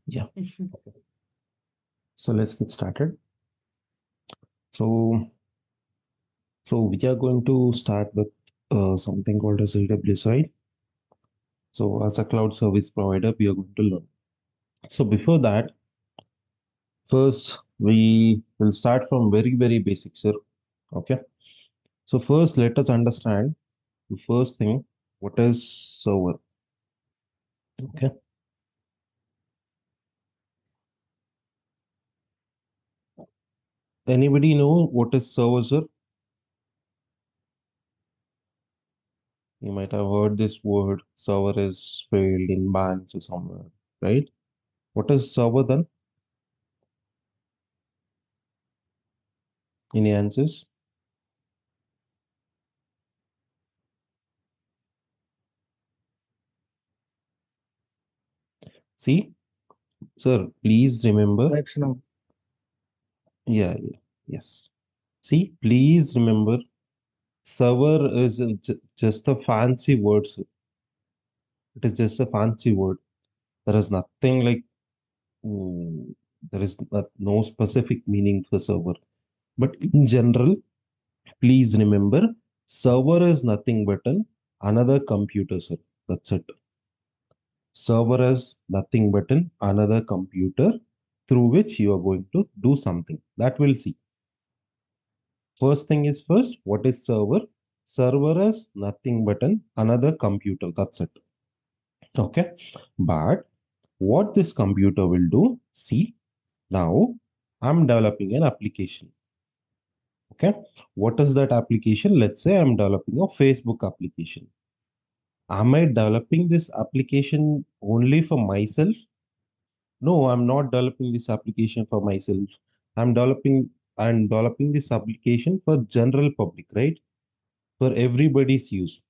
Yeah. So let's get started. So we are going to start with something called as AWS, right? So as a cloud service provider, we are going to learn. So before that, first we will start from very basic, sir. Okay. So first, let us understand the first thing. What is server? Okay. Anybody know what is server, sir? You might have heard this word. Server is spelled in banks or somewhere, right? What is server then? Any answers? See, sir, please remember. Yeah, yes. See, please remember, server is just a fancy word, sir. It is just a fancy word. There is nothing like, mm, there is no specific meaning for server. But in general, please remember, server is nothing but another computer, sir. That's it. Server is nothing but another computer through which you are going to do something. That we'll see. First thing is first, what is server? Server is nothing but another computer. That's it. Okay. But what this computer will do, see, now I'm developing an application. Okay. What is that application? Let's say I'm developing a Facebook application. Am I developing this application only for myself? No, I'm not developing this application for myself. I'm developing this application for general public, right? For everybody's use.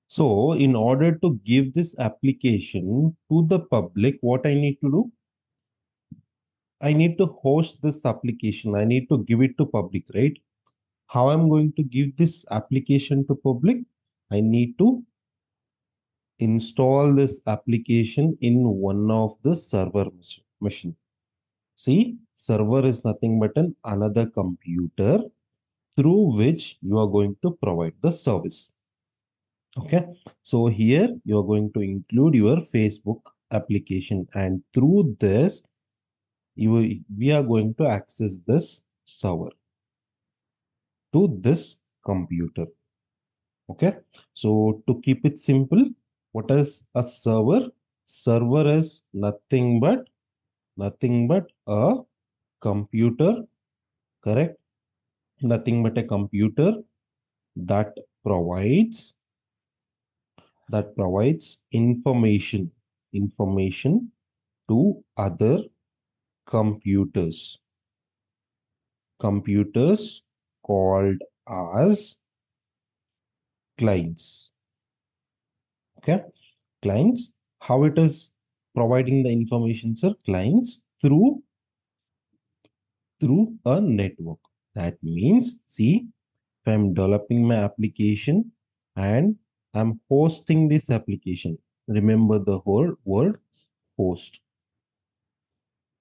So in order to give this application to the public, what I need to do? I need to host this application. I need to give it to public, right? How I'm going to give this application to public? I need to install this application in one of the server machine. See, server is nothing but another computer through which you are going to provide the service. Okay, so here you are going to include your Facebook application, and through this, we are going to access this server to this computer. Okay, so to keep it simple, what is a server? Server is nothing but a computer, correct? Nothing but a computer that provides information to other computers called as clients. Okay, clients. How it is providing the information, sir? Clients through a network. That means, see, if I'm developing my application and I'm hosting this application, remember the whole word host,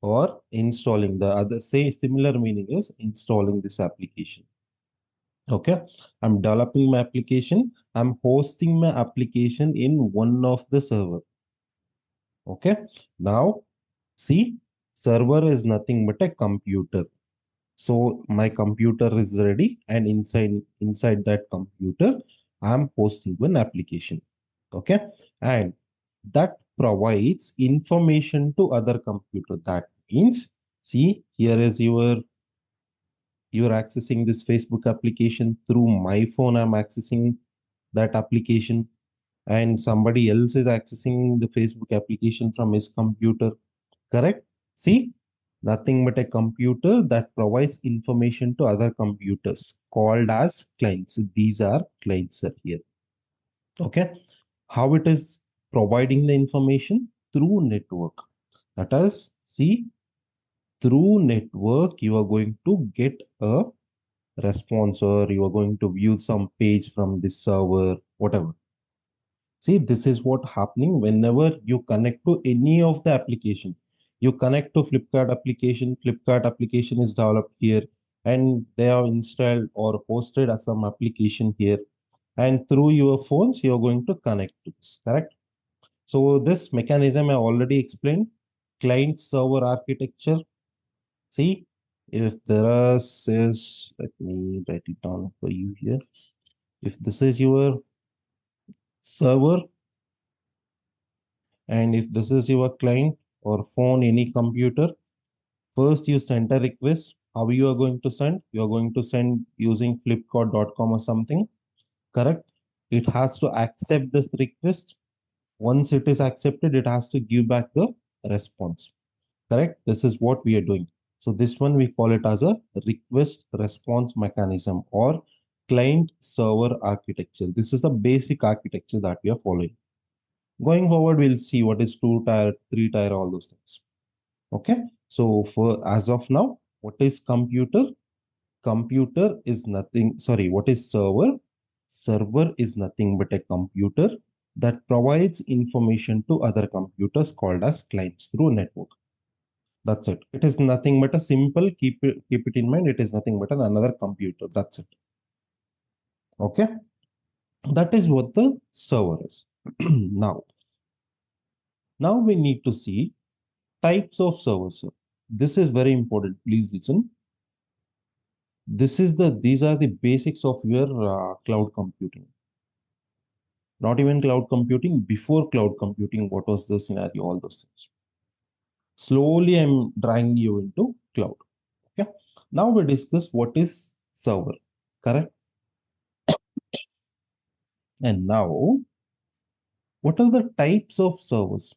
or installing. The other say similar meaning is installing this application. Okay, I'm developing my application, I'm hosting my application in one of the server. Okay, now see, server is nothing but a computer. So my computer is ready, and inside that computer, I'm hosting one application. Okay, and that provides information to other computer. That means, see, here is you're accessing this Facebook application through my phone. I'm accessing that application, and somebody else is accessing the Facebook application from his computer. Correct? See, nothing but a computer that provides information to other computers called as clients. These are clients here. Okay. How it is providing the information? Through network. That is, see, through network, you are going to get a response, or you are going to view some page from this server, whatever. See, this is what happening whenever you connect to any of the application. You connect to Flipkart application is developed here, and they are installed or hosted as some application here. And through your phones, you're going to connect to this, correct? So this mechanism I already explained, client server architecture. See, if there is, let me write it down for you here. If this is your server, and if this is your client or phone, any computer, first you send a request. How you are going to send? You are going to send using flipkart.com or something, correct? It has to accept this request. Once it is accepted, it has to give back the response, correct? This is what we are doing. So this one we call it as a request response mechanism or client server architecture. This is the basic architecture that we are following. Going forward, we'll see what is 2-tier, 3-tier, all those things. Okay. So for as of now, what is computer? Computer is nothing. Sorry, what is server? Server is nothing but a computer that provides information to other computers called as clients through network. That's it. It is nothing but a simple, keep it in mind. It is nothing but another computer. That's it. Okay. That is what the server is. now we need to see types of servers. This is very important. Please listen. These are the basics of your cloud computing. Not even cloud computing, before cloud computing, what was the scenario, all those things. Slowly I'm drawing you into cloud. Okay. Now we discuss what is server, correct? And now, what are the types of servers,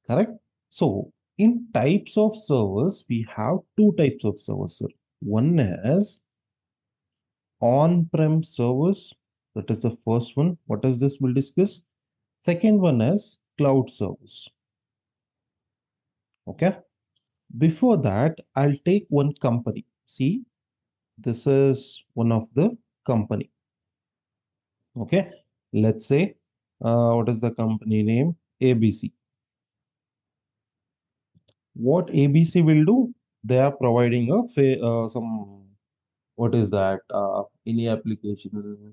correct? So in types of servers, we have two types of servers, sir. One is on-prem servers. That is the first one. What is this? We'll discuss. Second one is cloud servers. Okay. Before that, I'll take one company. See, this is one of the company. Okay. Let's say, what is the company name? ABC. What ABC will do? They are providing some, what is that? Any application.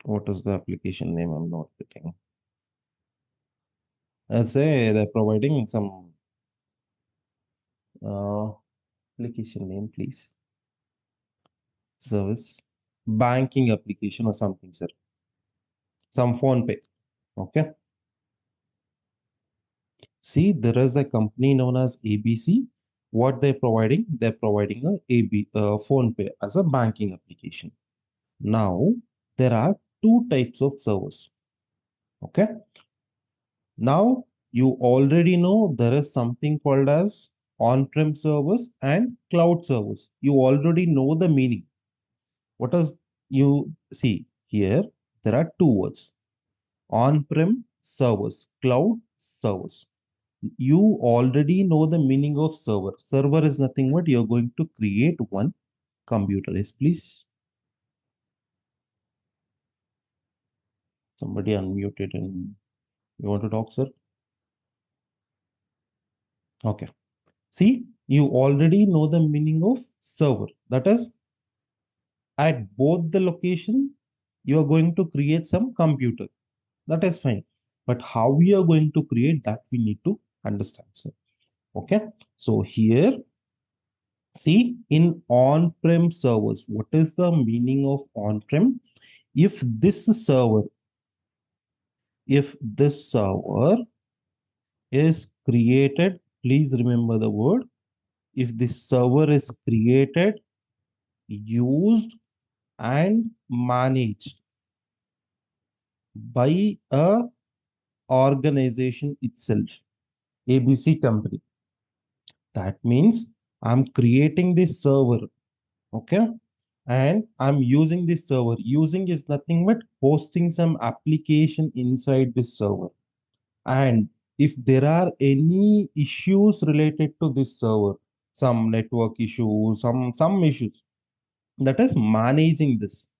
What is the application name? I'm not getting. Let's say they're providing some application name, please. Service, banking application or something, sir. Some phone pay. Okay. See, there is a company known as ABC. What they're providing? They're providing a phone pay as a banking application. Now, there are two types of servers. Okay. Now, you already know there is something called as on-prem servers and cloud servers. You already know the meaning. What does you see here? There are two words: on-prem servers, cloud servers. You already know the meaning of server. Server is nothing but you're going to create one computer. Yes, please. Somebody unmuted and you want to talk, sir? Okay. See, you already know the meaning of server. That is, at both the location, you are going to create some computer. That is fine. But how we are going to create that, we need to understand, sir. Okay. So here, see, in on-prem servers, what is the meaning of on-prem? If this server is created, please remember the word. If this server is created, used, and managed by a organization itself, ABC company, that means I'm creating this server. Okay. And I'm using this server. Using is nothing but hosting some application inside this server. And if there are any issues related to this server, some network issues, some issues, that is managing this.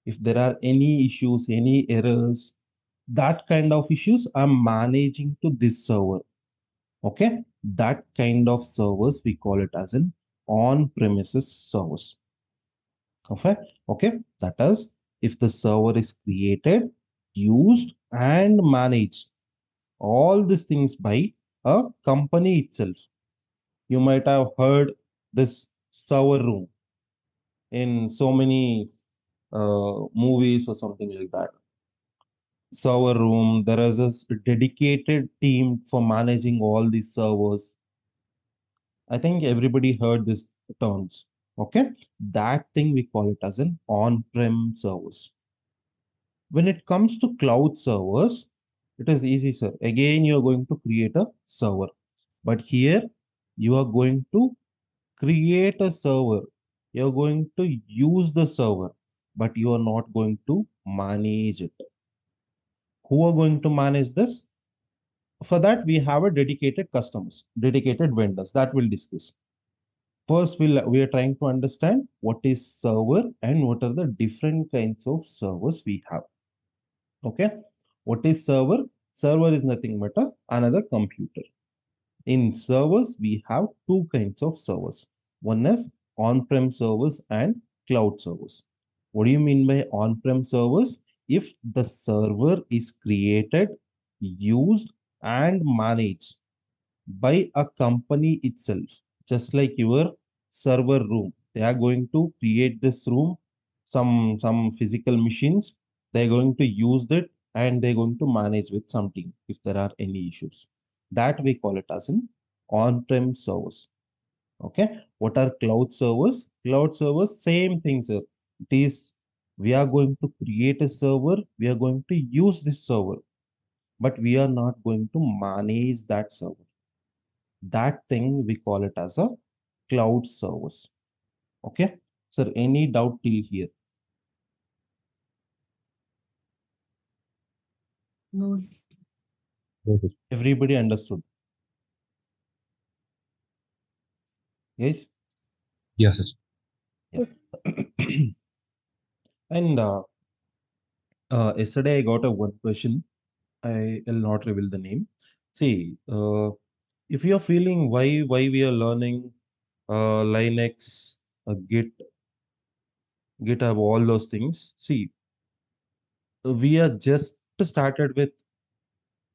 If there are any issues, any errors, that kind of issues I'm managing to this server. Okay, that kind of servers we call it as an on-premises service. Okay, okay, that is if the server is created, used, and managed, all these things by a company itself. You might have heard this server room in so many movies or something like that. Server room, there is a dedicated team for managing all these servers. I think everybody heard this terms. Okay, that thing we call it as an on-prem service. When it comes to cloud servers, it is easy, sir. Again, you are going to create a server, but here you are going to create a server. You're going to use the server, but you are not going to manage it. Who are going to manage this? For that, we have a dedicated customers, dedicated vendors that we'll discuss. First, we are trying to understand what is server and what are the different kinds of servers we have. Okay. What is server? Server is nothing but another computer. In servers, we have two kinds of servers. One is on-prem servers and cloud servers. What do you mean by on-prem servers? If the server is created, used, and managed by a company itself, just like your server room. They are going to create this room, some physical machines. They're going to use it and they're going to manage with some team if there are any issues. That we call it as an on-prem servers. Okay. What are cloud servers? Cloud servers, same thing, sir. It is we are going to create a server, we are going to use this server, but we are not going to manage that server. That thing we call it as a cloud service. Okay. Sir, any doubt till here? No. Everybody understood? Yes. Yes, sir. Yeah. And yesterday I got a one question. I will not reveal the name. See, if you are feeling why we are learning Linux, Git, GitHub, all those things. See, we are just started with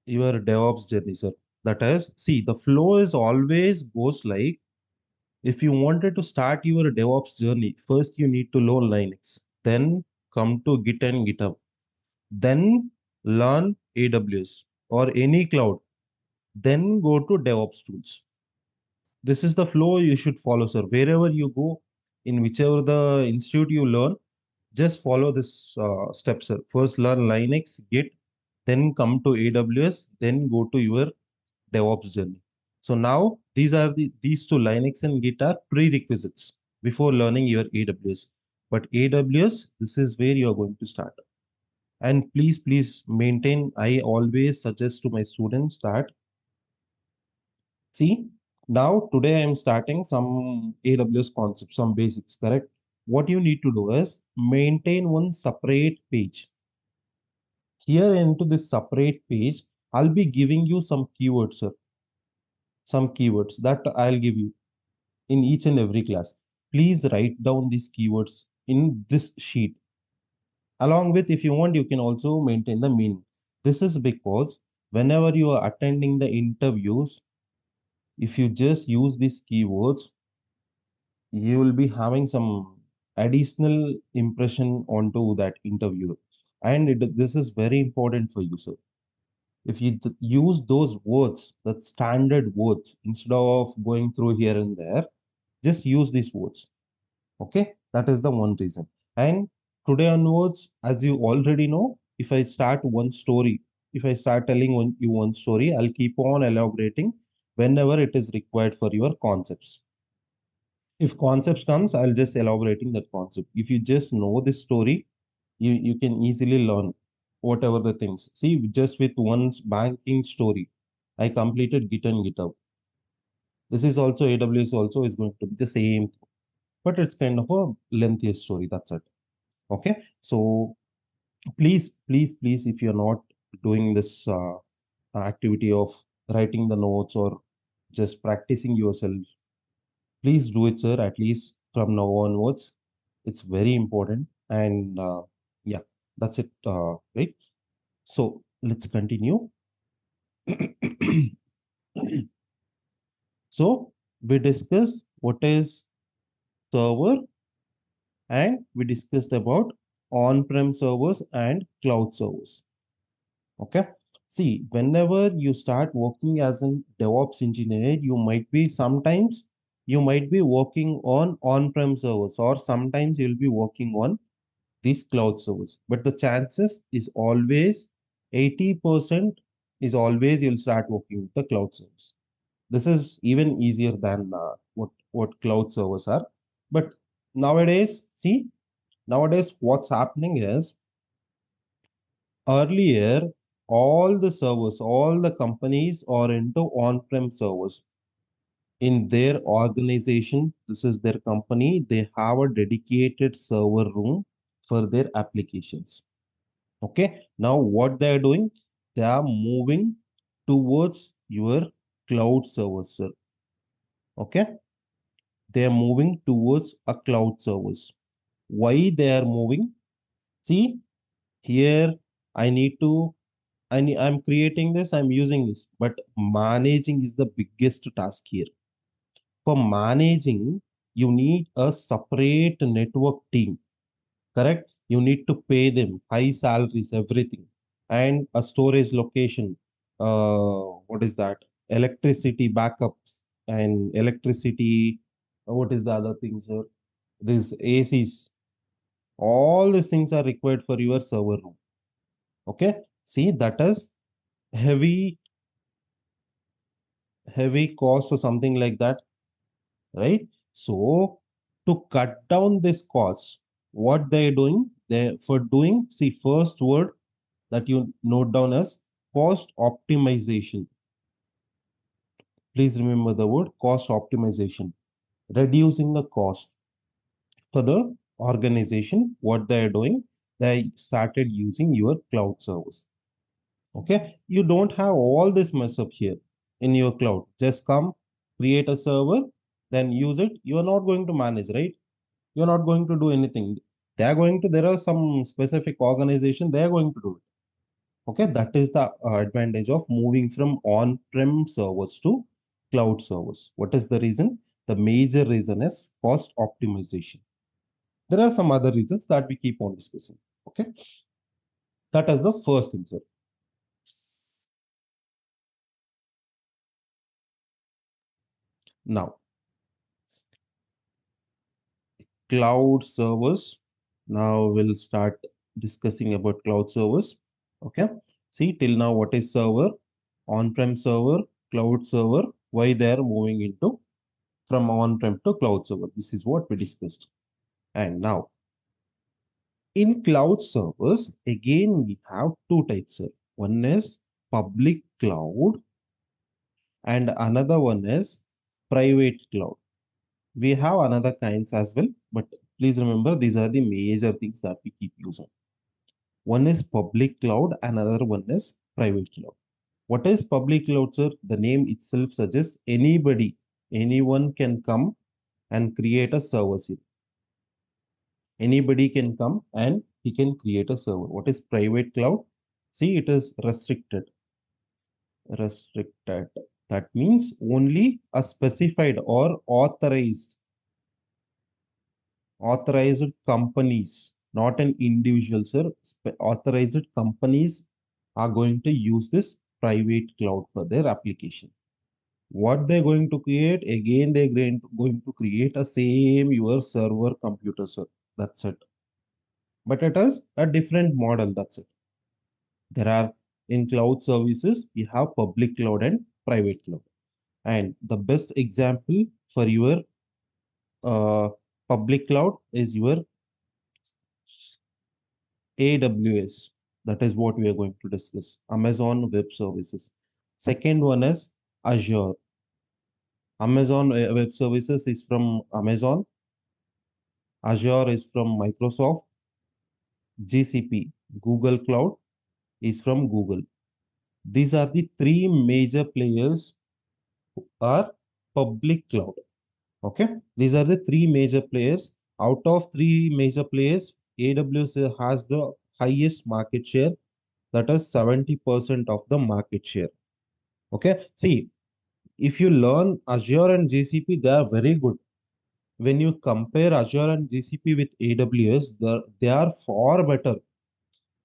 your DevOps journey, sir. That is, see, the flow is always goes like if you wanted to start your DevOps journey, first you need to learn Linux, then come to Git and GitHub, then learn AWS or any cloud, then go to DevOps tools. This is the flow you should follow, sir. Wherever you go, in whichever the institute you learn, just follow this step, sir. First learn Linux, Git, then come to AWS, then go to your DevOps journey. So now these two Linux and Git are prerequisites before learning your AWS. But AWS, this is where you are going to start. And please maintain. I always suggest to my students that see now today I am starting some AWS concepts, some basics, correct? What you need to do is maintain one separate page. Here into this separate page, I'll be giving you some keywords, sir. Some keywords that I'll give you in each and every class. Please write down these keywords in this sheet. Along with, if you want, you can also maintain the meaning. This is because whenever you are attending the interviews, if you just use these keywords, you will be having some additional impression onto that interview. And this is very important for you, sir. If you use those words, that standard words, instead of going through here and there, just use these words. Okay, that is the one reason. And today onwards, as you already know, if I start one story, if I start telling you one story, I'll keep on elaborating whenever it is required for your concepts. If concepts comes, I'll just elaborating that concept. If you just know this story, you can easily learn whatever the things. See, just with one banking story, I completed Git and GitHub. This is also AWS also is going to be the same, but it's kind of a lengthier story. That's it. Okay, so please, if you're not doing this activity of writing the notes or just practicing yourself, please do it, sir, at least from now onwards. It's very important. And yeah, that's it, right? So let's continue. So we discussed what is server, and we discussed about on-prem servers and cloud servers. Okay. See, whenever you start working as a DevOps engineer, you might be working on on-prem servers, or sometimes you'll be working on these cloud servers. But the chances is always 80% is always you'll start working with the cloud servers. This is even easier than what cloud servers are. But nowadays what's happening is, earlier all the companies are into on-prem servers. In their organization, this is their company, they have a dedicated server room for their applications. Okay, now what they are doing, they are moving towards your cloud servers, sir. Okay, they are moving towards a cloud service. Why they are moving? See, here I need to, I'm creating this, I'm using this, but managing is the biggest task here. For managing, you need a separate network team, correct? You need to pay them high salaries, everything, and a storage location. What is that? Electricity backups and electricity. What is the other thing, sir? These ACs. All these things are required for your server room. Okay. See, that is heavy, heavy cost or something like that, right? So to cut down this cost, what they're doing, they for doing, see, first word that you note down as cost optimization. Please remember the word cost optimization, reducing the cost for the organization. What they're doing, they started using your cloud service. Okay, you don't have all this mess up here in your cloud. Just come, create a server, then use it. You are not going to manage, right? You're not going to do anything. They are going to, there are some specific organization, they are going to do it. Okay, that is the advantage of moving from on-prem servers to cloud servers. What is the reason? The major reason is cost optimization. There are some other reasons that we keep on discussing. Okay, that is the first thing, sir. Now, cloud servers. Now we'll start discussing about cloud servers. Okay, see, till now what is server? On-prem server, cloud server, why they are moving into from on-prem to cloud server. This is what we discussed. And now in cloud servers, again, we have two types, sir. One is public cloud and another one is private cloud. We have another kinds as well, but please remember these are the major things that we keep using. One is public cloud, another one is private cloud. What is public cloud, sir? The name itself suggests anyone can come and create a server. Anybody can come and he can create a server. What is private cloud? See, it is restricted. Restricted. That means only a specified or authorized companies, not an individual, sir. Authorized companies are going to use this private cloud for their application. What they're going to create, again, they're going to create a same your server computer, sir. That's it. But it is a different model. That's it. There are in cloud services, we have public cloud and private cloud. And the best example for your uh, public cloud is your AWS. That is what we are going to discuss. Amazon Web Services. Second one is Azure. Amazon Web Services is from Amazon. Azure is from Microsoft. GCP, Google Cloud, is from Google. These are the three major players who are public cloud. Okay, these are the three major players. Out of three major players, AWS has the highest market share, that is 70% of the market share. Okay, see, if you learn Azure and GCP, they are very good. When you compare Azure and GCP with AWS, they are far better.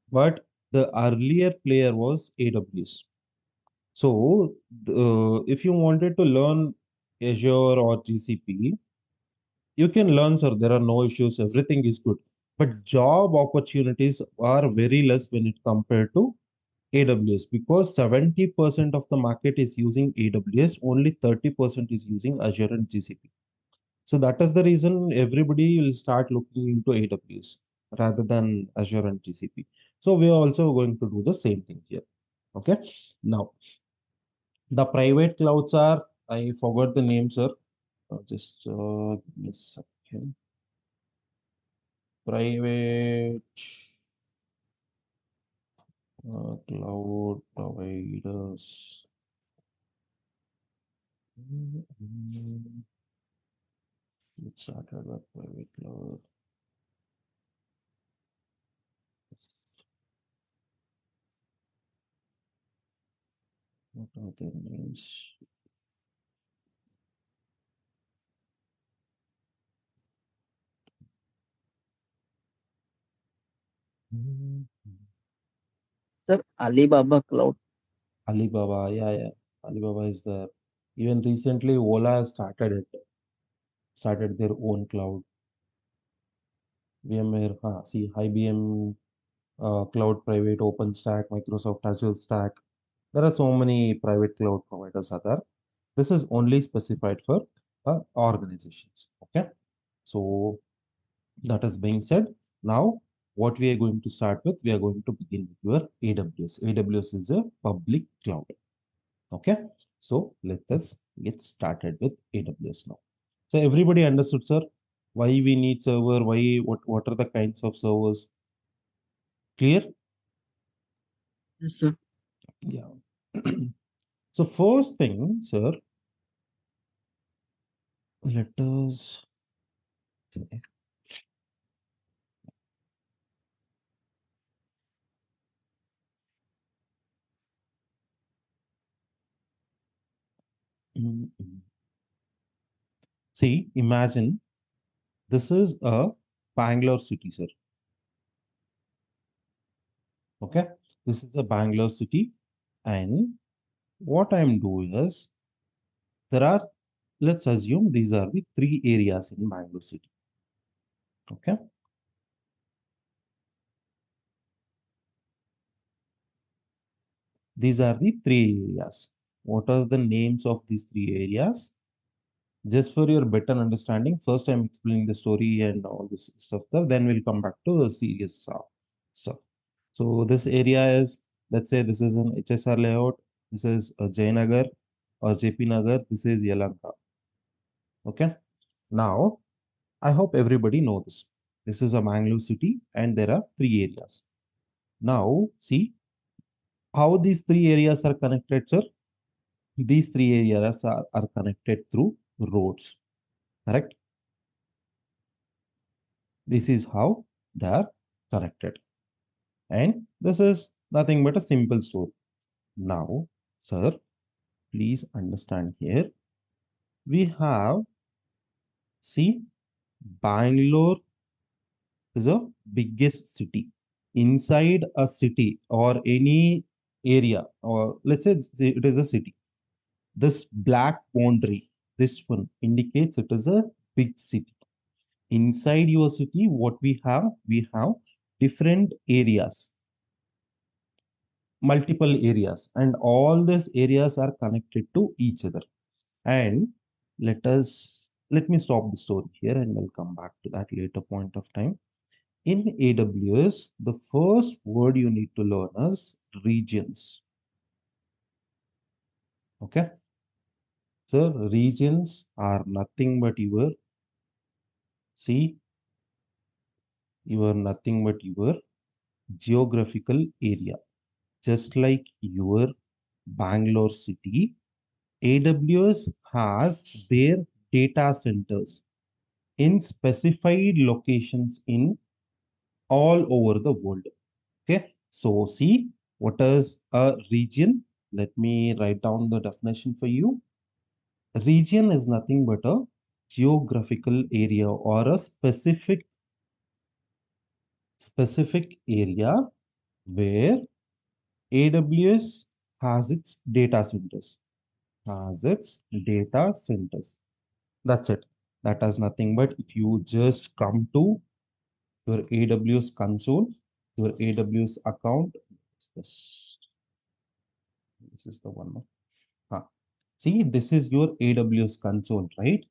But the earlier player was AWS. So, if you wanted to learn Azure or GCP, you can learn, sir. There are no issues. Everything is good. But job opportunities are very less when it compared to AWS, because 70% of the market is using AWS, only 30% is using Azure and GCP. So that is the reason everybody will start looking into AWS rather than Azure and GCP. So we are also going to do the same thing here. Okay. Now, the private clouds are, I forgot the name, sir. Just give me a second. Private cloud providers. Let's start with private cloud. What are their names? Sir, Alibaba Cloud. Alibaba, yeah. Alibaba is there. Even recently, Ola has started their own cloud. VMware, see, IBM Cloud Private, OpenStack, Microsoft Azure Stack. There are so many private cloud providers are there. This is only specified for organizations. Okay. So that is being said. Now, what we are going to start with, we are going to begin with your AWS. AWS is a public cloud. Okay. So let us get started with AWS now. So everybody understood, sir, why we need server, what are the kinds of servers? Clear? Yes, sir. Yeah. So first thing, sir, let us see, imagine this is a Bangalore city, sir. Okay, this is a Bangalore city, and what I'm doing is there are, let's assume these are the three areas in Bangalore city. Okay, these are the three areas. What are the names of these three areas? Just for your better understanding, first I'm explaining the story and all this stuff, then we'll come back to the serious stuff. So this area is, let's say this is an HSR layout, this is a Jayanagar or JP Nagar, this is Yelahanka. Okay. Now, I hope everybody knows this. This is a Mangalore city and there are three areas. Now, see how these three areas are connected, sir. These three areas are connected through roads, correct? This is how they are connected. And this is nothing but a simple story. Now, sir, please understand here. We have, see, Bangalore is a biggest city. Inside a city or any area, or let's say it is a city. This black boundary, this one indicates it is a big city. Inside your city, what we have different areas, multiple areas, and all these areas are connected to each other. And let me stop the story here and we'll come back to that later point of time. In AWS, the first word you need to learn is regions. Okay. So regions are nothing but nothing but your geographical area. Just like your Bangalore city, AWS has their data centers in specified locations in all over the world. Okay, so see, what is a region? Let me write down the definition for you. A region is nothing but a geographical area or a specific area where AWS has its data centers. Has its data centers. That's it. That has nothing but if you just come to your AWS console, your AWS account. This is the one. See, this is your AWS console, right?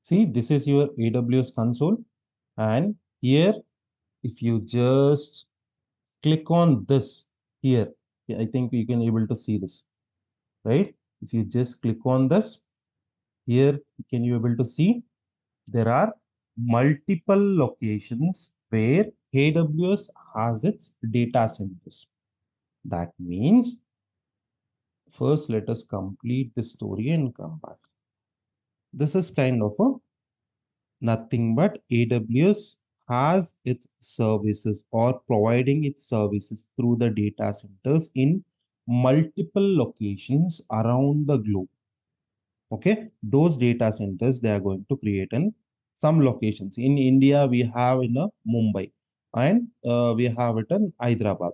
See, this is your AWS console. And here, if you just click on this here, I think you can able to see this, right? If you just click on this here, can you able to see there are multiple locations where AWS has its data centers. That means first let us complete the story and come back. This is kind of a nothing but AWS has its services or providing its services through the data centers in multiple locations around the globe. Okay, those data centers they are going to create in some locations. In India, we have in Mumbai and we have it in Hyderabad.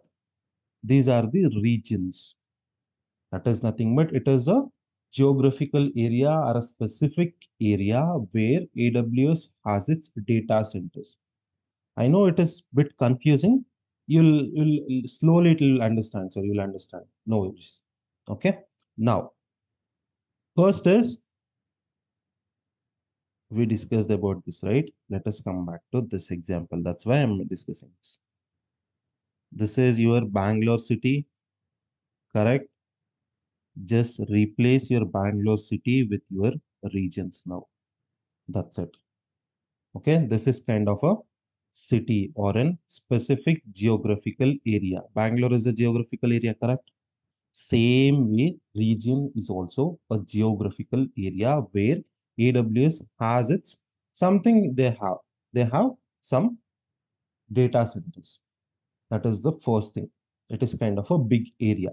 These are the regions. That is nothing but it is a geographical area or a specific area where AWS has its data centers. I know it is a bit confusing. You'll slowly it will understand, so you'll understand. No worries. Okay. Now, first is we discussed about this, right? Let us come back to this example. That's why I'm discussing this. This is your Bangalore city, correct? Just replace your Bangalore city with your regions now. That's it. Okay, this is kind of a city or a specific geographical area. Bangalore is a geographical area, correct? Same way, region is also a geographical area where AWS has its something they have. They have some data centers. That is the first thing. It is kind of a big area.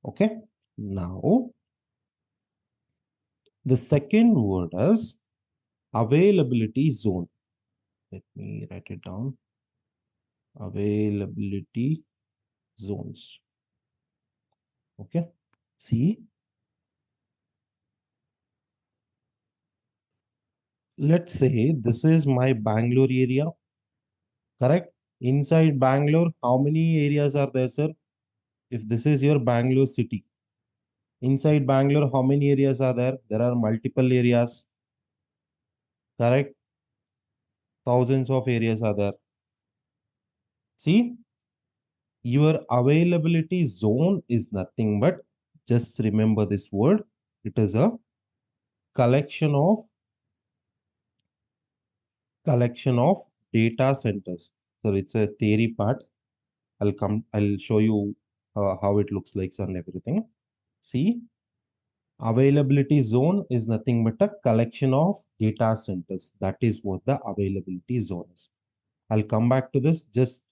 Okay. Now, the second word is availability zone. Let me write it down. Availability zones. Okay. See, let's say this is my Bangalore area, correct? Inside Bangalore, how many areas are there, sir? If this is your Bangalore city, inside Bangalore, how many areas are there? There are multiple areas, correct? Thousands of areas are there. See, your availability zone is nothing but just remember this word. It is a collection of data centers. So it's a theory part. I'll show you how it looks like and everything. See, availability zone is nothing but a collection of data centers. That is what the availability zone is. I'll come back to this. Just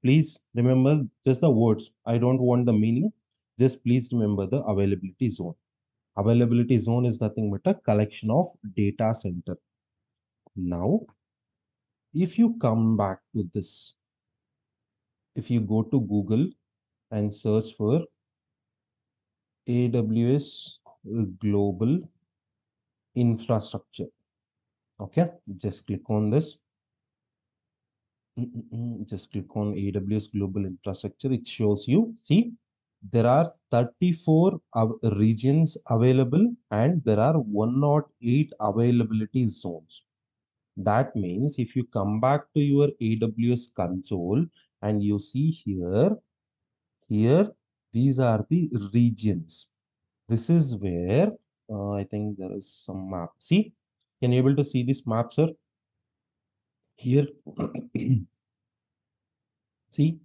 please remember just the words. I don't want the meaning. Just please remember the availability zone. Availability zone is nothing but a collection of data center. Now, if you come back to this, if you go to Google and search for AWS global infrastructure, okay, just click on this. Just click on AWS global infrastructure. It shows you, see, there are 34 regions available and there are 108 availability zones. That means if you come back to your AWS console And you see here, these are the regions. This is where I think there is some map. See, can you able to see this map, sir? Here, see,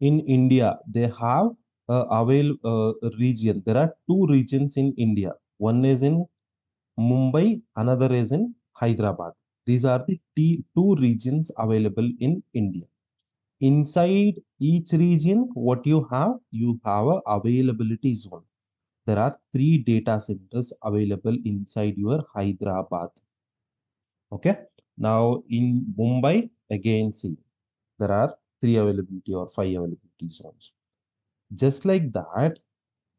in India, they have region. There are two regions in India. One is in Mumbai, another is in Hyderabad. These are the two regions available in India. Inside each region, what you have a availability zone. There are 3 data centers available inside your Hyderabad. Okay. Now in Mumbai, again, see, there are 3 availability or 5 availability zones. Just like that,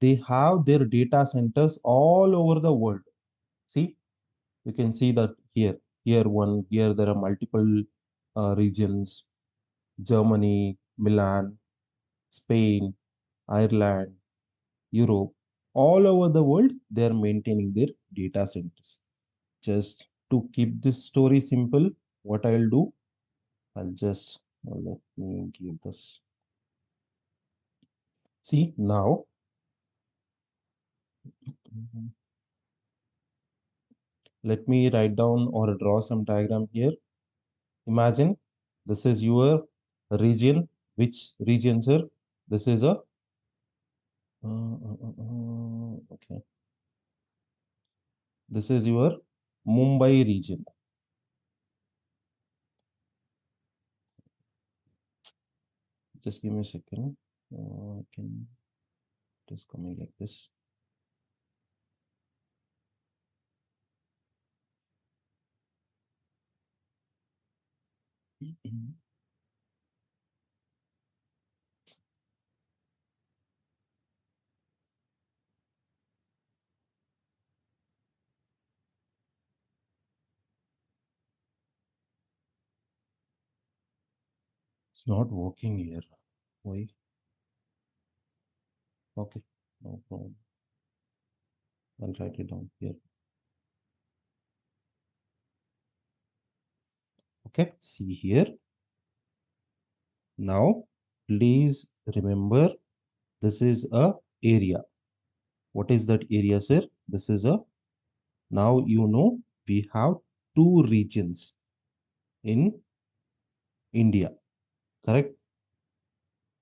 they have their data centers all over the world. See, you can see that here, here there are multiple regions: Germany, Milan, Spain, Ireland, Europe, all over the world, they are maintaining their data centers. Just to keep this story simple, what I'll do, I'll just let me give this. See now, let me write down or draw some diagram here. Imagine this is your region. Which region, sir? This is a okay. This is your Mumbai region. Just give me a second. I can just coming like this. It's not working here. Why? Okay, no problem. I'll write it down here. Okay, see here. Now, please remember, this is a area. What is that area, sir? This is a, now you know, we have 2 regions in India, correct?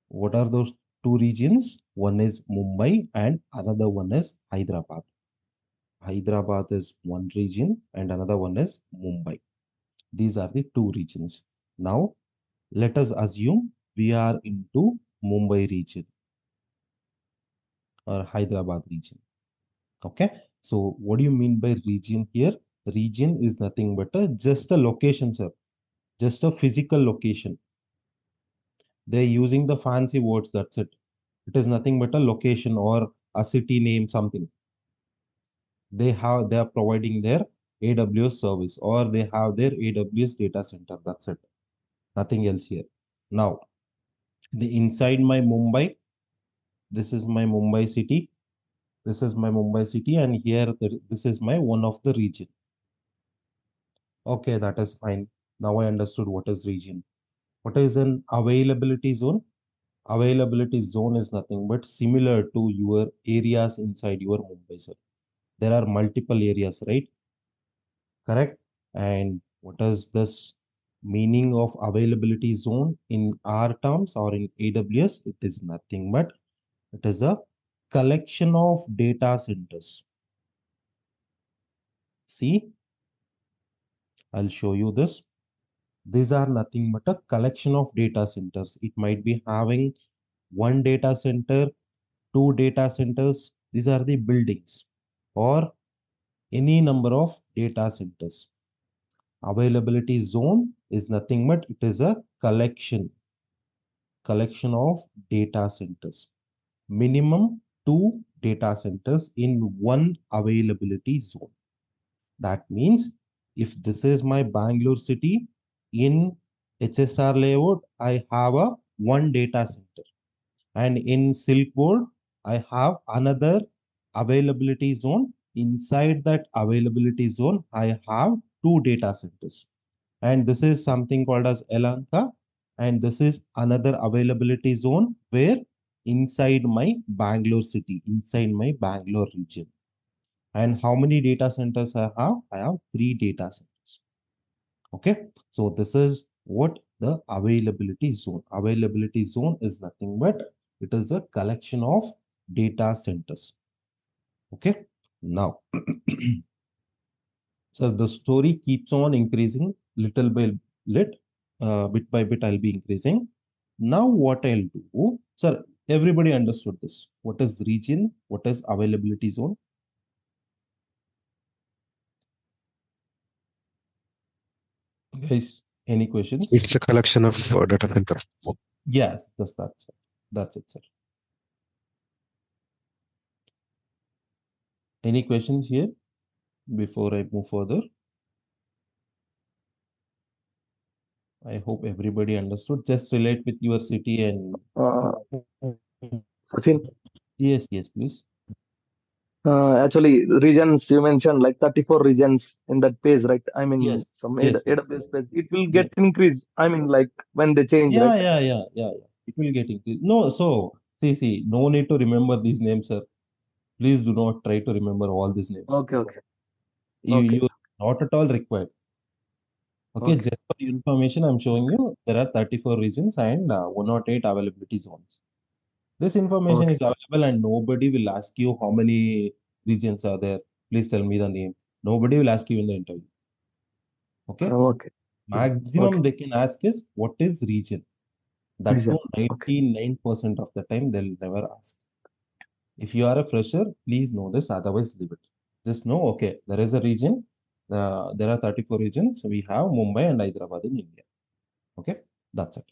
What are those 2 regions? One is Mumbai and another one is Hyderabad. Hyderabad is one region and another one is Mumbai. These are the 2 regions. Now, let us assume we are into Mumbai region or Hyderabad region. Okay. So what do you mean by region here? Region is nothing but just a location, sir. Just a physical location. They're using the fancy words, that's it. It is nothing but a location or a city name, something. They are providing their AWS service or they have their AWS data center. That's it. Nothing else here. Now, the inside my Mumbai, this is my Mumbai city. This is my Mumbai city, and here this is my one of the region. Okay, that is fine. Now I understood what is region. What is an availability zone? Availability zone is nothing but similar to your areas inside your Mumbai, sir. There are multiple areas, right? Correct. And what is this meaning of availability zone in our terms or in AWS? It is nothing but it is a collection of data centers. See, I'll show you this. These are nothing but a collection of data centers. It might be having one data center, 2 data centers. These are the buildings or any number of data centers. Availability zone is nothing but it is a collection of data centers. Minimum 2 data centers in one availability zone. That means if this is my Bangalore city, in HSR layout, I have a one data center. And in Silk Board, I have another availability zone. Inside that availability zone, I have 2 data centers. And this is something called as Elanka. And this is another availability zone where inside my Bangalore city, inside my Bangalore region. And how many data centers I have? I have 3 data centers. Okay. So this is what the availability zone. Availability zone is nothing but it is a collection of data centers. Okay. Now, so the story keeps on increasing little by bit by bit. I'll be increasing. Now, what I'll do, sir, everybody understood this. What is region? What is availability zone? Guys, any questions? It's a collection of data center. Yes, that's it, sir. Any questions here before I move further? I hope everybody understood. Just relate with your city and Sachin, yes, please. actually, regions you mentioned like 34 regions in that page, right? I mean, Yes, some yes, AWS page. It will yes. get increased. I mean, like when they change, Yeah, right? yeah. It will get increased. No, so see, no need to remember these names, sir. Please do not try to remember all these names. Okay, okay, You not at all required. Okay, okay. just for your information, I'm showing you there are 34 regions and 108 availability zones. This information Okay. is available and nobody will ask you how many regions are there. Please tell me the name. Nobody will ask you in the interview. Okay. Okay. Maximum they can ask is what is region. That Region. too, Okay. 99% of the time they'll never ask. If you are a fresher, please know this. Otherwise, leave it. Just know, okay, there is a region. There are 34 regions. We have Mumbai and Hyderabad in India. Okay, that's it.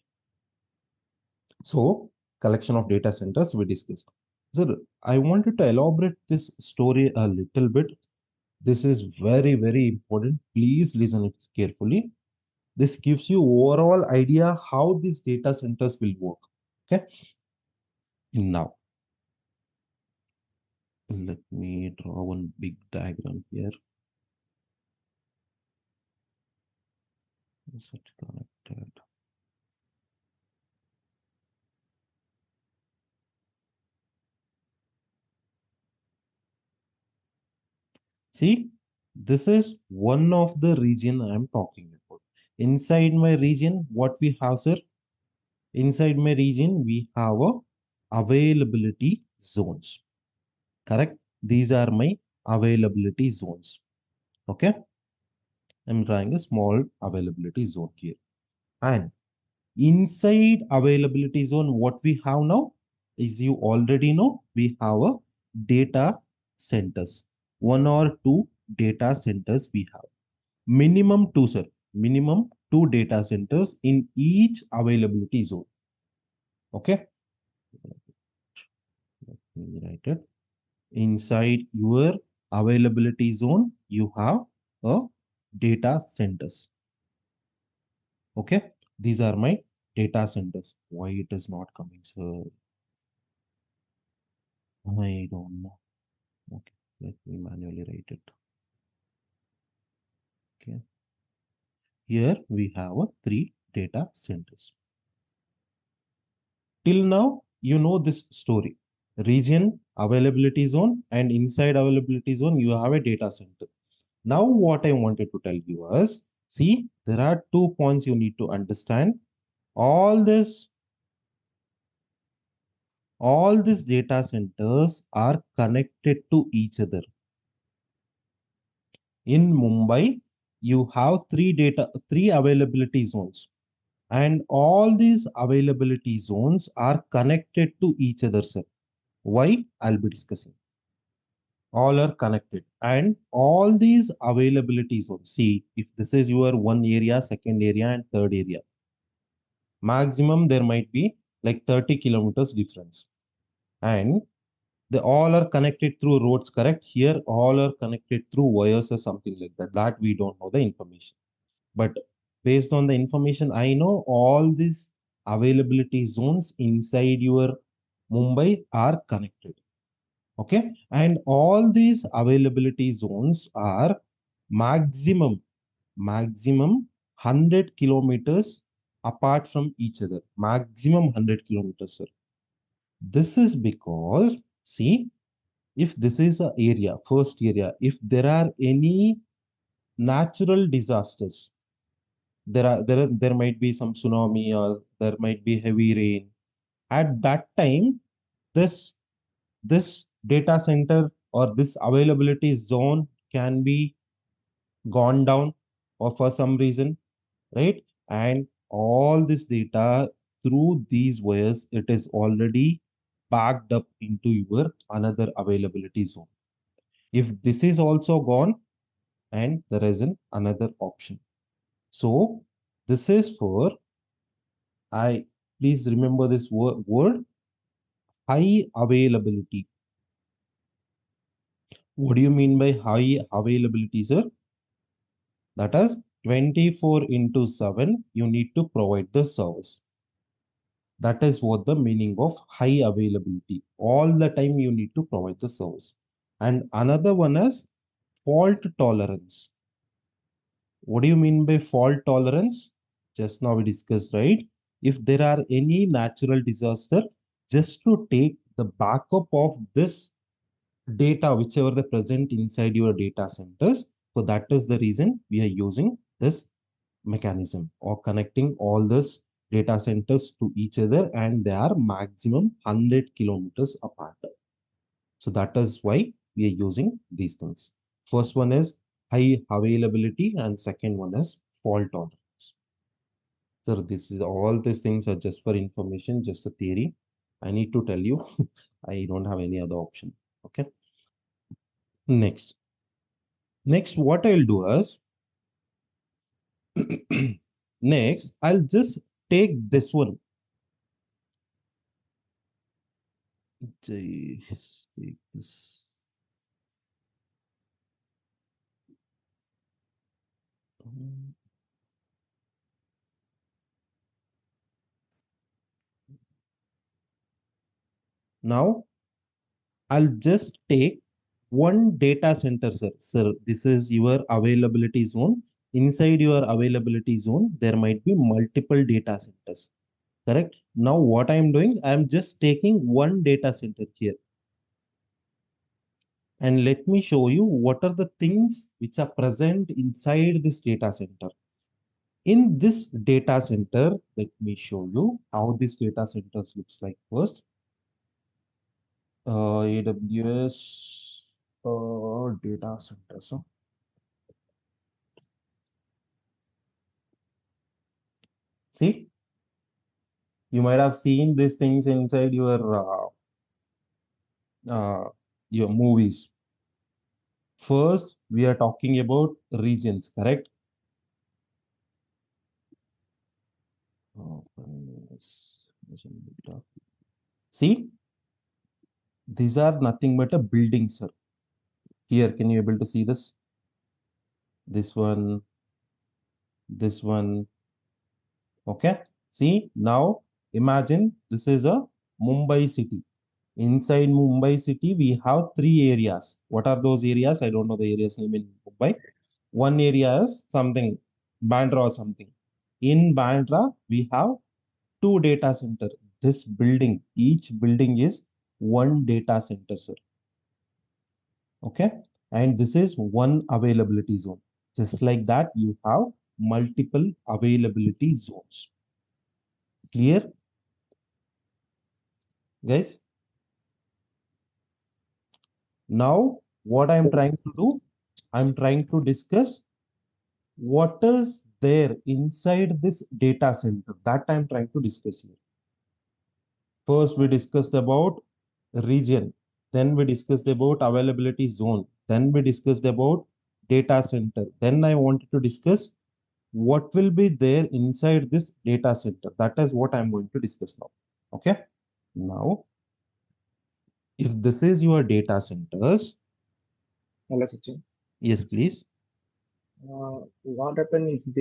So, collection of data centers we discussed. So, I wanted to elaborate this story a little bit. This is very, very important. Please listen it carefully. This gives you overall idea how these data centers will work. Okay. Now, let me draw one big diagram here. Is it connected? See, this is one of the region I'm talking about. Inside my region, what we have, sir? Inside my region, we have a availability zones. Correct? These are my availability zones. Okay. I'm drawing a small availability zone here. And inside availability zone, what we have now is you already know we have a data centers. 1 or 2 data centers we have. Minimum 2, sir. Minimum 2 data centers in each availability zone. Okay. Let me write it. Inside your availability zone, you have a data centers. Okay. These are my data centers. Why it is not coming, sir? I don't know. Okay. Let me manually write it. Okay. Here we have a 3 data centers. Till now, you know this story. Region, availability zone, and inside availability zone, you have a data center. Now, what I wanted to tell you was, see, there are 2 points you need to understand. All these data centers are connected to each other. In Mumbai, you have 3 availability zones. And all these availability zones are connected to each other, sir. Why? I'll be discussing. All are connected. And all these availability zones, see, if this is your one area, second area, and third area, maximum there might be like 30 kilometers difference. And they all are connected through roads, correct? Here, all are connected through wires or something like that. That we don't know the information. But based on the information I know, all these availability zones inside your Mumbai are connected. Okay. And all these availability zones are maximum 100 kilometers apart from each other, maximum 100 kilometers, sir. This is because, see, if this is a area, first area, if there are any natural disasters, there might be some tsunami or there might be heavy rain. At that time, this data center or this availability zone can be gone down or for some reason, right? And all this data through these wires, it is already backed up into your another availability zone. If this is also gone, and there is another option. So this is for, I please remember this word high availability. What do you mean by high availability, sir? That is 24 into 7, you need to provide the service. That is what the meaning of high availability. All the time you need to provide the service. And another one is fault tolerance. What do you mean by fault tolerance? Just now we discussed, right? If there are any natural disaster, just to take the backup of this data, whichever they present inside your data centers. So that is the reason we are using this mechanism or connecting all this data centers to each other, and they are maximum 100 kilometers apart. So that is why we are using these things. First one is high availability and second one is fault tolerance. So this is all these things are just for information, just a theory. I need to tell you, I don't have any other option. Okay. Next, what I'll do is, next, I'll just take this one. Take this. Now, I'll just take one data center, sir. Sir, this is your availability zone. Inside your availability zone, there might be multiple data centers. Correct? Now, what I'm doing, I'm just taking one data center here. And let me show you what are the things which are present inside this data center. In this data center, let me show you how this data center looks like first. AWS data center. So, see, you might have seen these things inside your movies. First, we are talking about regions, correct? See, these are nothing but a building, sir. Here, can you able to see this? This one, this one. Okay. See, now imagine this is a Mumbai city. Inside Mumbai city, we have three areas. What are those areas? I don't know the area's name in Mumbai. One area is something, Bandra or something. In Bandra, we have two data center. This building, each building is one data center, sir. Okay. And this is one availability zone. Just like that, you have multiple availability zones. Clear? Guys? Now, what I'm trying to do, I'm trying to discuss what is there inside this data center. That I'm trying to discuss here. First, we discussed about region. Then we discussed about availability zone. Then we discussed about data center. Then I wanted to discuss what will be there inside this data center. That is what I'm going to discuss now. Okay. Now, if this is your data centers, Hello, Sachin. yes, please. What happens if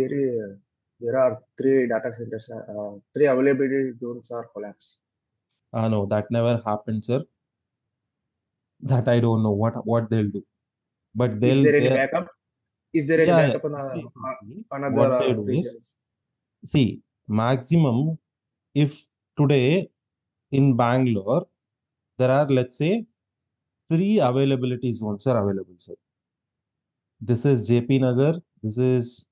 there are three data centers, three availability zones are collapsed? No, that never happened, sir. That I don't know what they'll do, but Is they'll there any they backup? Is there any yeah, backup on see, another what they do is, regions? see, maximum, if today in Bangalore, there are, let's say, 3 availability zones are available, sir. This is JP Nagar, this is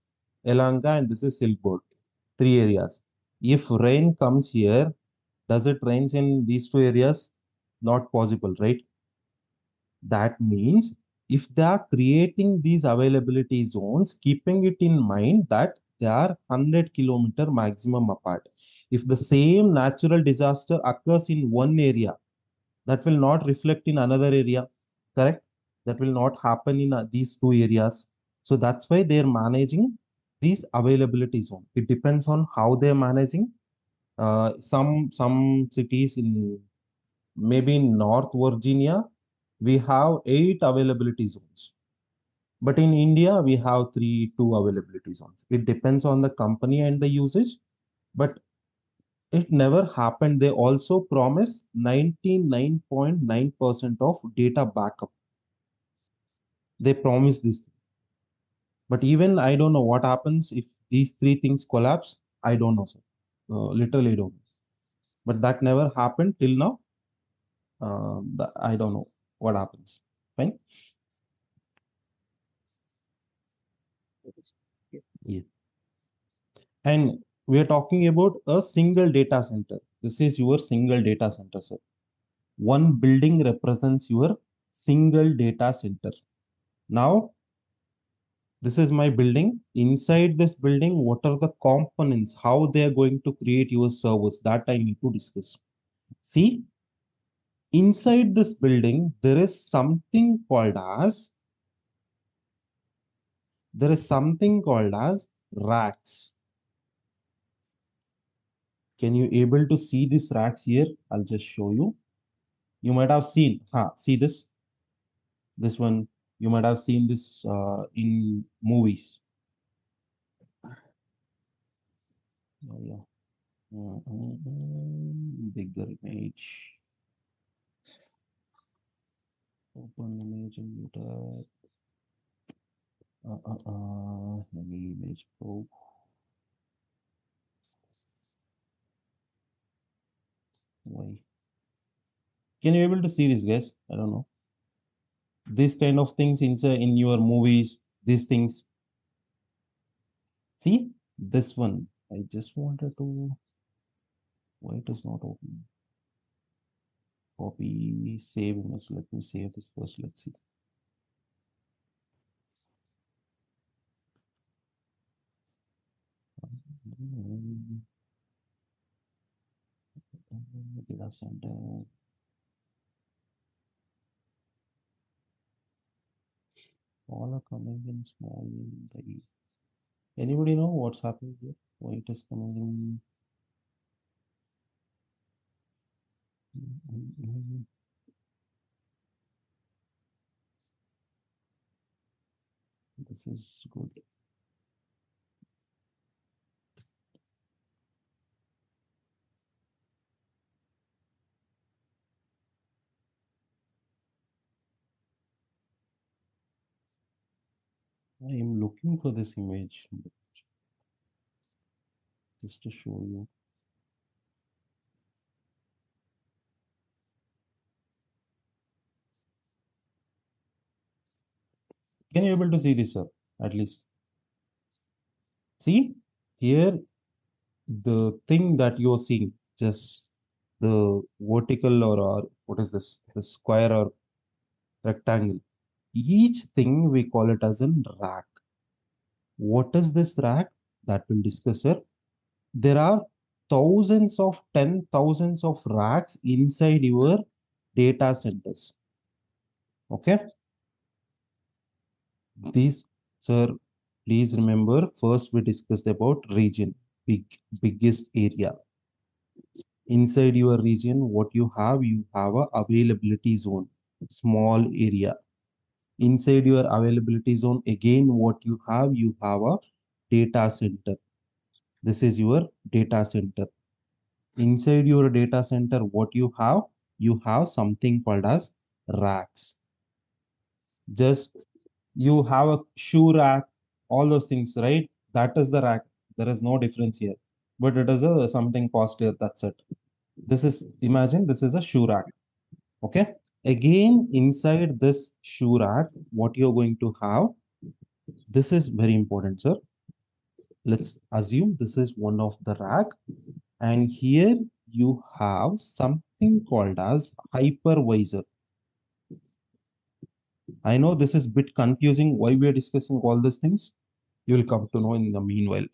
Elanka, and this is Silk Board. 3 areas. If rain comes here, does it rains in these 2 areas? Not possible, right? That means if they are creating these availability zones, keeping it in mind that they are 100-kilometer maximum apart. If the same natural disaster occurs in one area, that will not reflect in another area, correct? That will not happen in these 2 areas. So that's why they're managing these availability zone. It depends on how they're managing. Some cities in maybe in North Virginia, we have 8 availability zones. But in India, we have 2 availability zones. It depends on the company and the usage, but it never happened. They also promise 99.9% of data backup. They promise this. But even I don't know what happens if these 3 things collapse. I don't know, sir. Literally don't know. But that never happened till now. I don't know what happens. Fine. Yeah. And we are talking about a single data center. This is your single data center, sir. One building represents your single data center. Now, this is my building. Inside this building, what are the components? How they are going to create your servers? That I need to discuss. See, inside this building, there is something called as racks. Can you able to see these racks here? I'll just show you. You might have seen, see this one. You might have seen this in movies. Oh, yeah. Bigger image. Open image and tab. Any image probe. Why? Can you able to see this, guys? I don't know. These kind of things inside in your movies. These things. See this one. I just wanted to. Why it is not open? Copy, save image. Let me save this first. Let's see. Data center. All are coming in small. Anybody know what's happening here? Why it is coming in? This is good. I am looking for this image just to show you. Can you able to see this, sir? At least. See here, the thing that you're seeing, just the vertical or what is this? The square or rectangle. Each thing we call it as a rack. What is this rack? That we'll discuss here. There are thousands of 10,000s of racks inside your data centers. Okay. These, sir, please remember, first we discussed about region, biggest area. Inside your region, what you have a availability zone, small area. Inside your availability zone, again, what you have a data center. This is your data center. Inside your data center, what you have something called as racks. Just you have a shoe rack, all those things, right? That is the rack. There is no difference here. but it is a something costlier. That's it. This is, imagine this is a shoe rack. Okay. Again, inside this shoe rack, what you're going to have, this is very important, sir. Let's assume this is one of the rack, and here you have something called as hypervisor. I know this is a bit confusing why we are discussing all these things. You will come to know in the meanwhile.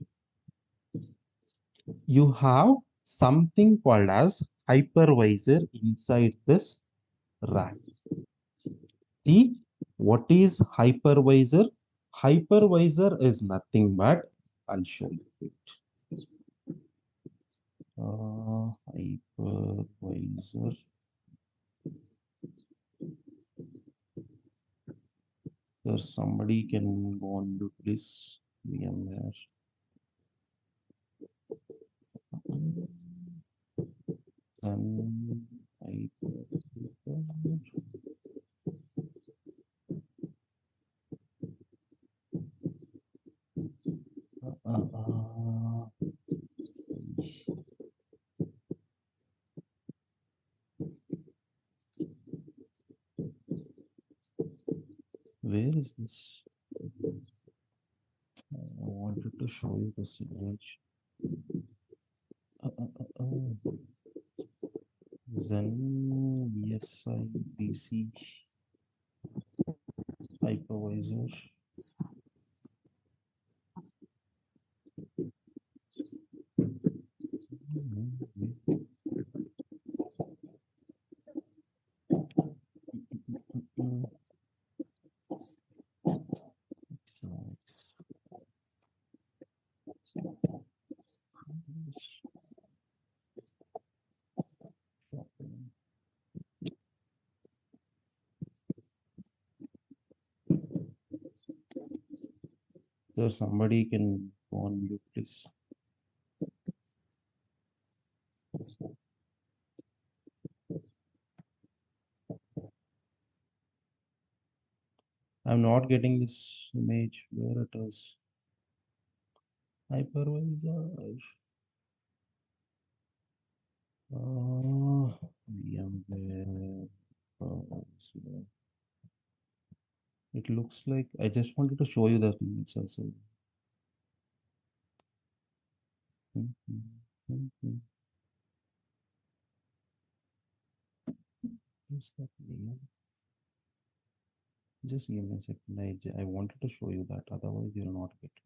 You have something called as hypervisor inside this rack. See, what is hypervisor? Hypervisor is nothing but, I'll show you it. Hypervisor. Sir, somebody can go on to please. VMware. Then hypervisor. Where is this? I wanted to show you this image. Then VSI hypervisor. So somebody can go on mute, please. I'm not getting this image where it is. Hypervisor. VMware. It looks like I just wanted to show you that image also. Is that name? Just give me a second. I wanted to show you that, otherwise you'll not get it.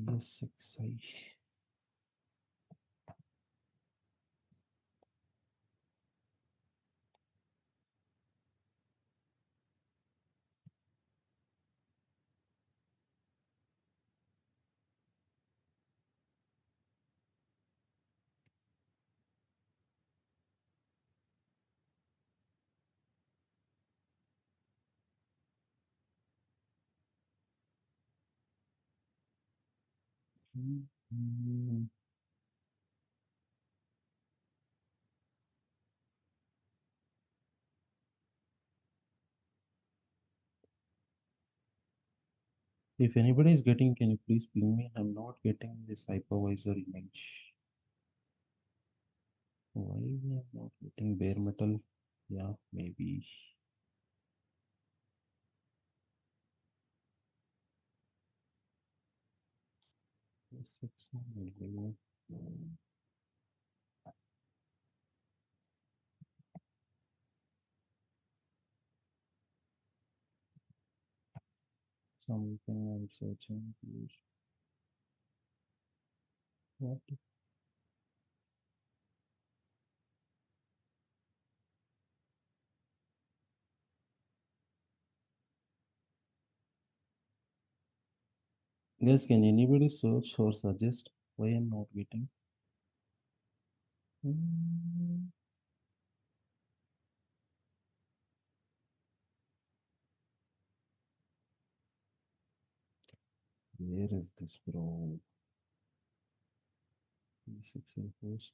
ESXi. If anybody is getting, can you please ping me? I'm not getting this hypervisor image. Why we are not getting bare metal? Yeah, maybe. Something I'm searching. What? Guys, can anybody search or suggest why I'm not getting? Where is this, bro? P6 post.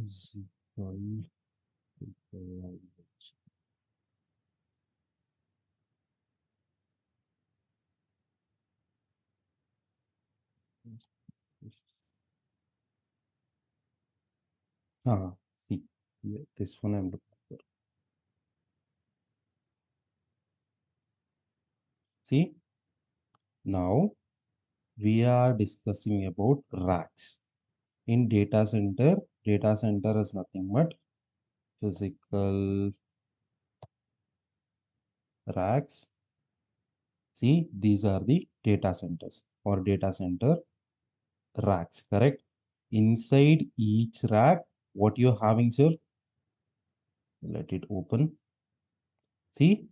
is equal to see, here, this one I'm looking for. See, now we are discussing about racks. In data center is nothing but physical racks. See, these are the data centers or data center racks, correct? Inside each rack, what you're having, sir? Let it open. See,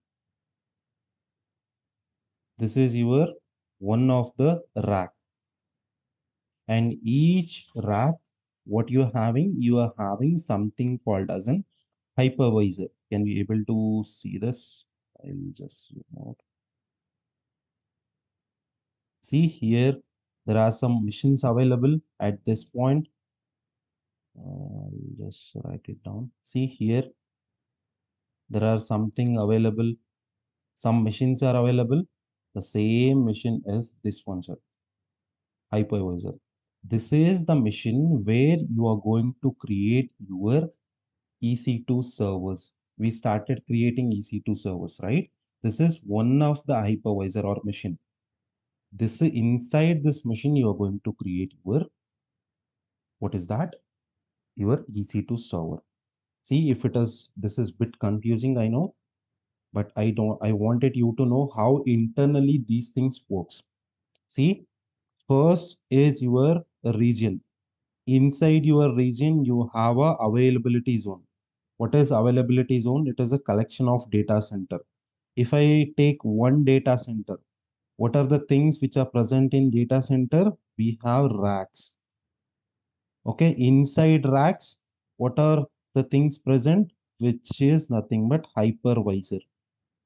this is your one of the rack. And each rack, what you're having, you are having something called as an hypervisor. Can we able to see this? I'll just zoom out. See here, there are some machines available at this point. I'll just write it down. See here, there are something available. Some machines are available. The same machine as this one, sir. Hypervisor. This is the machine where you are going to create your EC2 servers. We started creating EC2 servers, right? This is one of the hypervisor or machine. This inside this machine, you are going to create your, what is that? Your EC2 server. See, if it is, this is bit confusing, I know, but I wanted you to know how internally these things works. See, first is your region. Inside your region, you have a availability zone. What is availability zone? It is a collection of data center. If I take one data center, what are the things which are present in data center? We have racks. Okay, inside racks, what are the things present? Which is nothing but hypervisor.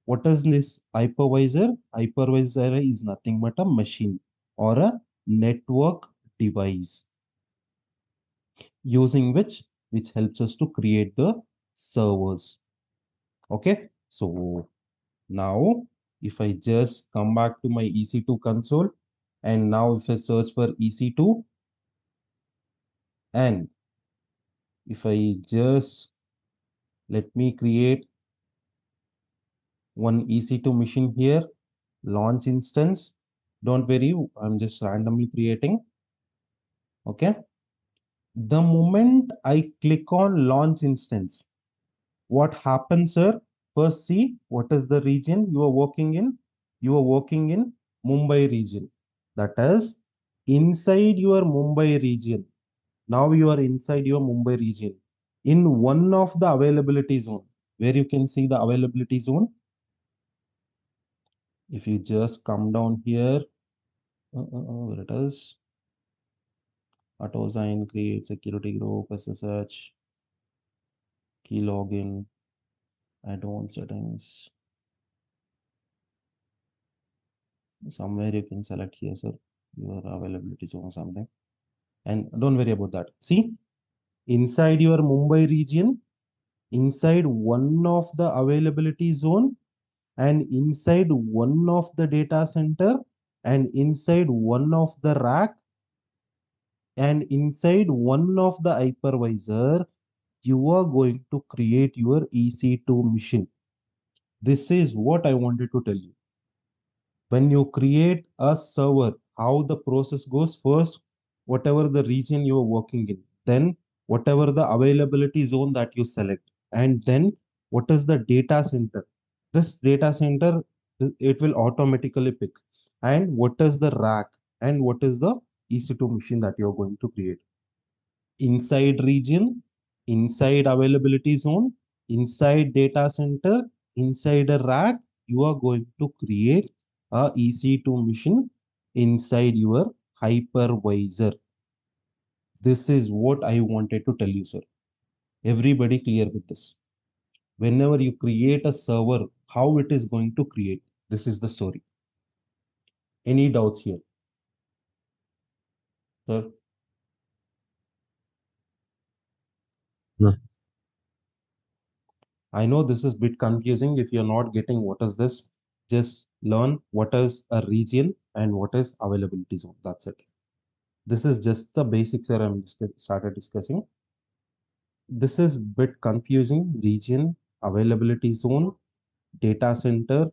What is this hypervisor? Hypervisor is nothing but a machine or a network device using which helps us to create the servers. Okay, so now if I just come back to my EC2 console, and now if I search for EC2, and if I just let me create one EC2 machine here, launch instance. Don't worry, I'm just randomly creating. Okay, the moment I click on launch instance, what happens, sir? First, see what is the region you are working in. You are working in Mumbai region. That is inside your Mumbai region. Now you are inside your Mumbai region. In one of the availability zone, where you can see the availability zone. If you just come down here, where it is, auto sign, create security group, SSH, key login, advanced settings. Somewhere you can select here, sir, your availability zone or something. And don't worry about that. See, inside your Mumbai region, inside one of the availability zone, and inside one of the data center, and inside one of the rack, and inside one of the hypervisor, you are going to create your EC2 machine. This is what I wanted to tell you. When you create a server, how the process goes: first, whatever the region you are working in, then whatever the availability zone that you select, and then what is the data center. This data center, it will automatically pick, and what is the rack, and what is the EC2 machine that you're going to create. Inside region, inside availability zone, inside data center, inside a rack, you are going to create a EC2 machine inside your hypervisor. This is what I wanted to tell you, sir. Everybody clear with this? Whenever you create a server, how it is going to create? This is the story. Any doubts here, sir? No. I know this is a bit confusing. If you're not getting what is this, just learn what is a region and what is availability zone. That's it. This is just the basics that I'm started discussing. This is bit confusing. Region, availability zone, data center,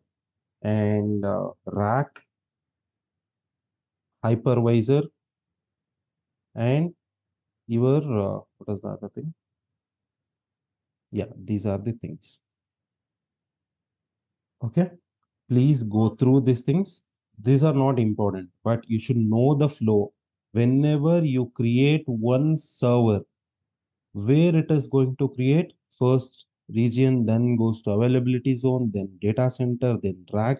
and rack, hypervisor, and your what is the other thing? Yeah, these are the things. Okay, please go through these things. These are not important, but you should know the flow. Whenever you create one server, where it is going to create first region, then goes to availability zone, then data center, then rack,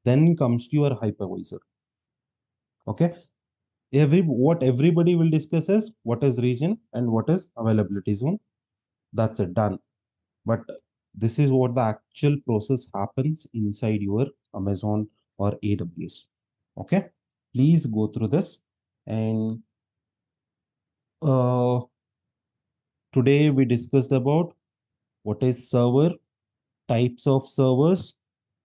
then comes to your hypervisor. Okay, what everybody will discuss is what is region and what is availability zone. That's it, done. But this is what the actual process happens inside your Amazon or AWS. Okay, please go through this. And uh, today we discussed about what is server, types of servers.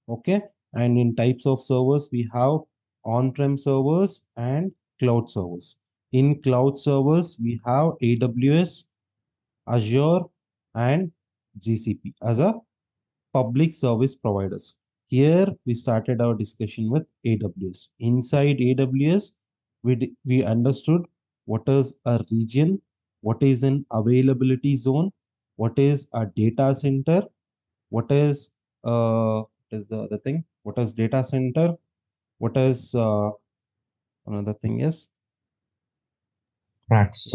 Okay, and in types of servers we have on-prem servers and cloud servers. In cloud servers we have AWS, Azure, and GCP as a public service providers. Here we started our discussion with AWS. Inside AWS, we understood what is a region, what is an availability zone, what is a data center, what is the other thing? What is data center? What is another thing is Racks.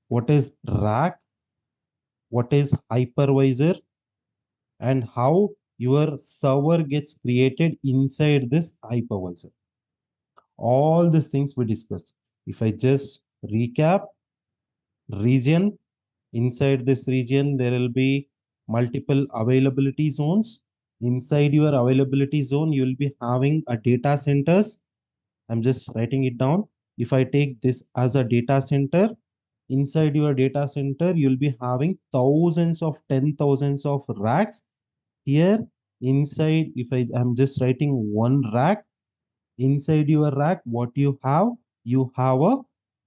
what is rack? What is hypervisor? And how your server gets created inside this hypervisor. All these things we discussed. If I just recap, region, inside this region, there will be multiple availability zones. Inside your availability zone, you will be having a data centers. I'm just writing it down. If I take this as a data center, inside your data center, you'll be having thousands of 10,000s of racks. Here inside, if I'm just writing one rack, inside your rack, what you have a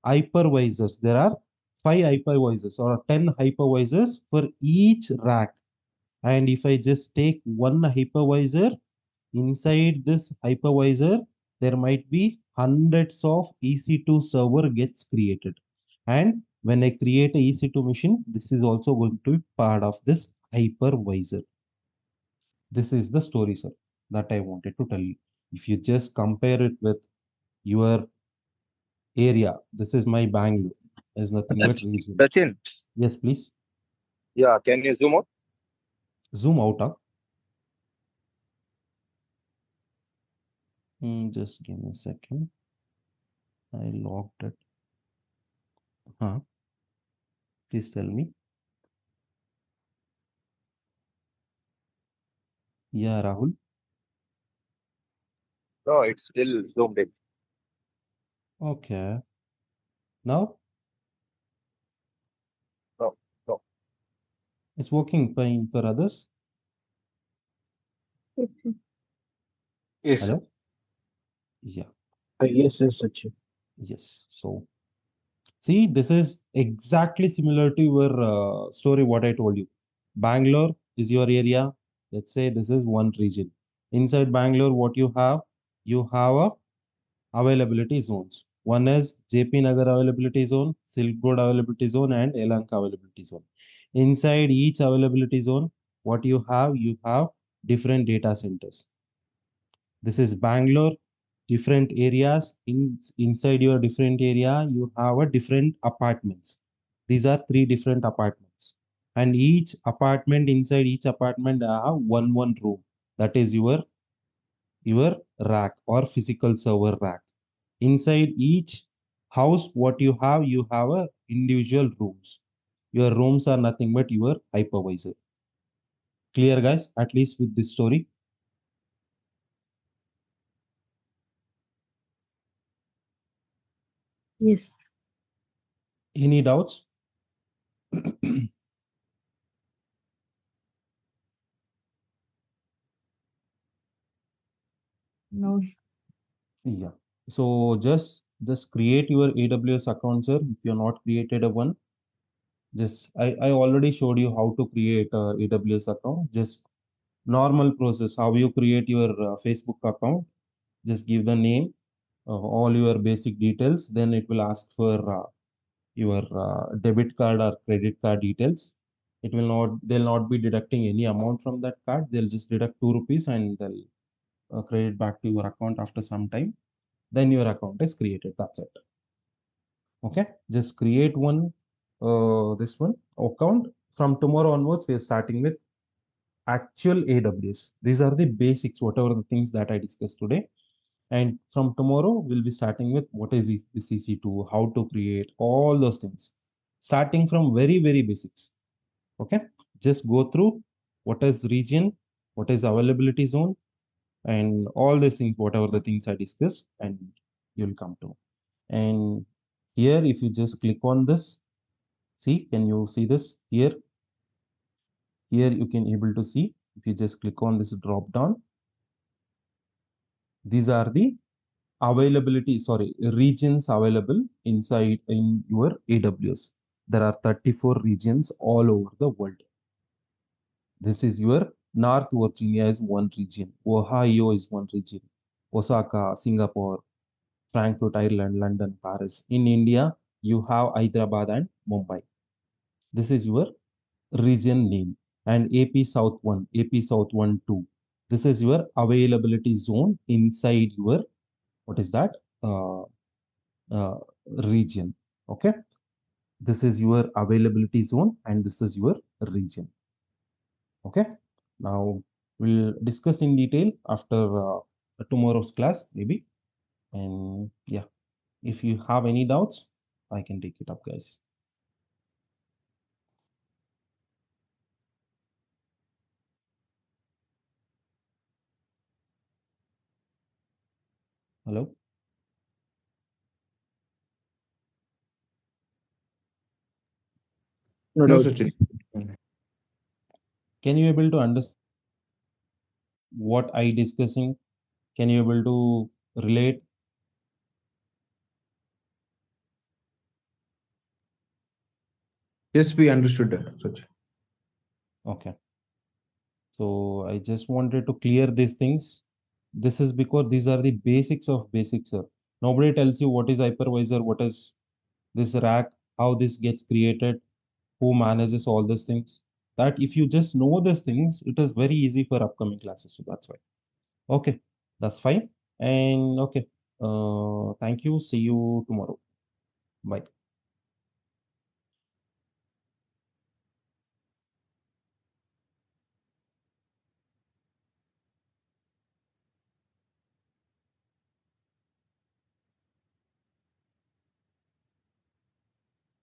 hypervisors. There are 5 hypervisors or 10 hypervisors for each rack. And if I just take one hypervisor, inside this hypervisor, there might be hundreds of EC2 server gets created. And when I create a EC2 machine, this is also going to be part of this hypervisor. This is the story, sir, that I wanted to tell you. If you just compare it with your area, this is my Bangalore. There's nothing but region. Sachin, Yes, please. yeah, can you zoom out? Zoom out. Just give me a second. I locked it. Please tell me. Yeah, Rahul. No, it's still zoomed in. Okay. Now No, no. it's working fine for others. Yes, sir. Hello? Yeah. Yes, Sachin. Yes. So see, this is exactly similar to your story, what I told you. Bangalore is your area. Let's say this is one region. Inside Bangalore, what you have a availability zones. One is JP Nagar availability zone, Silk Road availability zone, and Elanka availability zone. Inside each availability zone, what you have different data centers. This is Bangalore, different areas. Inside your different area, you have a different apartments. These are 3 different apartments. And each apartment, inside each apartment, have one room. That is your rack or physical server rack. Inside each house, what you have a individual rooms. Your rooms are nothing but your hypervisor. Clear, guys? At least with this story. Yes. Any doubts? No. Yeah. So just create your AWS account, sir. If you're not created a one, just I already showed you how to create a AWS account. Just normal process, how you create your Facebook account. Just give the name, all your basic details. Then it will ask for your debit card or credit card details. It will not, they'll not be deducting any amount from that card. They'll just deduct 2 rupees and they'll credit back to your account after some time. Then your account is created. That's it. Okay, just create one, this one account. From tomorrow onwards, we are starting with actual AWS. These are the basics, whatever the things that I discussed today. And from tomorrow, we'll be starting with what is the CC2, how to create all those things, starting from very, very basics. Okay, just go through what is region, what is availability zone, and all these things, whatever the things I discussed, and you'll come to. And here, if you just click on this, see, can you see this here? Here you can able to see, if you just click on this drop down, these are the availability, sorry, regions available inside in your AWS. There are 34 regions all over the world. This is your North Virginia is one region, Ohio is one region, Osaka, Singapore, Frankfurt, Ireland, London, Paris. In India, you have Hyderabad and Mumbai. This is your region name. And AP South 1, AP South 1, 2. This is your availability zone inside your, what is that? Uh, region. Okay. This is your availability zone and this is your region. Okay. Now we'll discuss in detail after tomorrow's class, maybe. And yeah, if you have any doubts, I can take it up, guys. Hello. No No, doubt. Sachin. Can you able to understand what I discussing? Can you able to relate? Yes, we understood, Sachin. Okay. So I just wanted to clear these things. This is because these are the basics of basics, sir. Nobody tells you what is hypervisor, what is this rack, how this gets created, who manages all these things. That if you just know these things, it is very easy for upcoming classes. So that's why. Okay, that's fine. And okay, thank you. See you tomorrow. Bye.